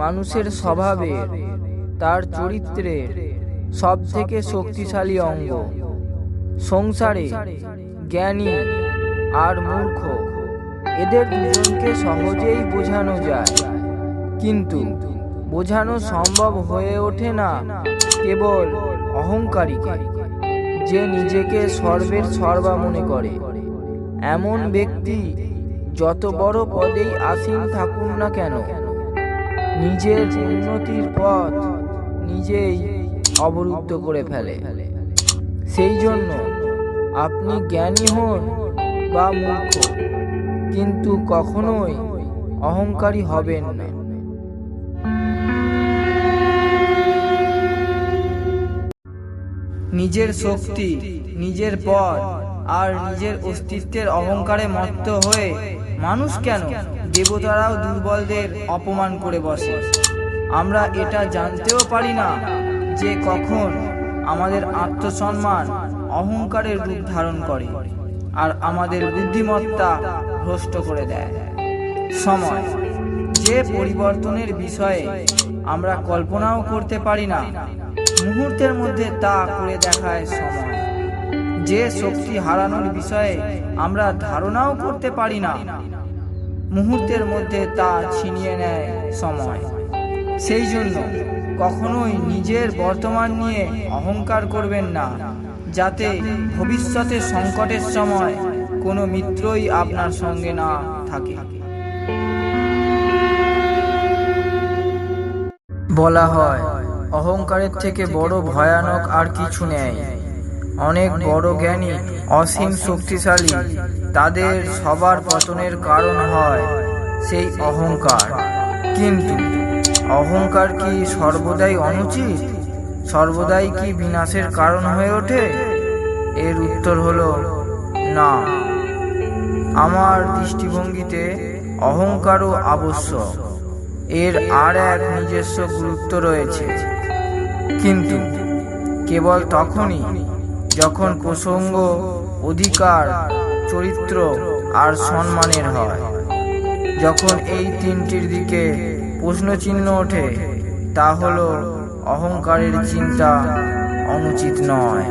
মানুষের স্বভাবের, তার চরিত্রের সবথেকে শক্তিশালী অঙ্গ। সংসারে জ্ঞানী আর মূর্খ এদের দুজনকে সহজেই বোঝানো যায়, কিন্তু বোঝানো সম্ভব হয়ে ওঠে না কেবল অহংকারীকে, যে নিজেকে সর্বের সর্বা মনে করে। এমন ব্যক্তি যত বড় পদেই আসীন থাকুন না কেন, নিজের উন্নতির পথ নিজেই অবরুদ্ধ করে ফেলে। সেই জন্য আপনি জ্ঞানী হন বা মূর্খ, কিন্তু কখনোই অহংকারী হবেন না। নিজের শক্তি, নিজের পদ আর নিজের অস্তিত্বের অহংকারে মত্ত হয়ে মানুষ কেন, দেবতারাও দুর্বলদের অপমান করে বসে। আমরা এটা জানতেও পারি না যে কখন আমাদের আত্মসম্মান অহংকারের রূপ ধারণ করে আর আমাদের বুদ্ধিমত্তা ভ্রষ্ট করে দেয়। সময় যে পরিবর্তনের বিষয়ে আমরা কল্পনাও করতে পারি না, মুহূর্তের মধ্যে তা করে দেখায় সময়। যে শক্তি হারানোর বিষয়ে আমরা ধারণাও করতে পারি না, মুহূর্তের মধ্যে তা ছিনিয়ে নেয় সময়। সেই জন্য কখনোই নিজের বর্তমান নিয়ে অহংকার করবেন না, যাতে ভবিষ্যতে সংকটের সময় কোনো মিত্রই আপনার সঙ্গে না থাকে। বলা হয় অহংকারের থেকে বড় ভয়ানক আর কিছু নেই। অনেক বড় জ্ঞানী, অসীম শক্তিশালী, তাদের সবার পতনের কারণ হয় সেই অহংকার। কিন্তু অহংকার কি সর্বদাই অনুচিত? সর্বদাই কি বিনাশের কারণ হয়ে ওঠে? এর উত্তর হলো না। আমার দৃষ্টিভঙ্গিতে অহংকারও আবশ্যক, এর আর এক নিজস্ব গুরুত্ব রয়েছে, কিন্তু কেবল তখনই যখন প্রসঙ্গ অধিকার, চরিত্র আর সম্মানের হয়। যখন এই তিনটির দিকে প্রশ্নচিহ্ন ওঠে, তা হলো অহংকারের চিন্তা অনুচিত নয়।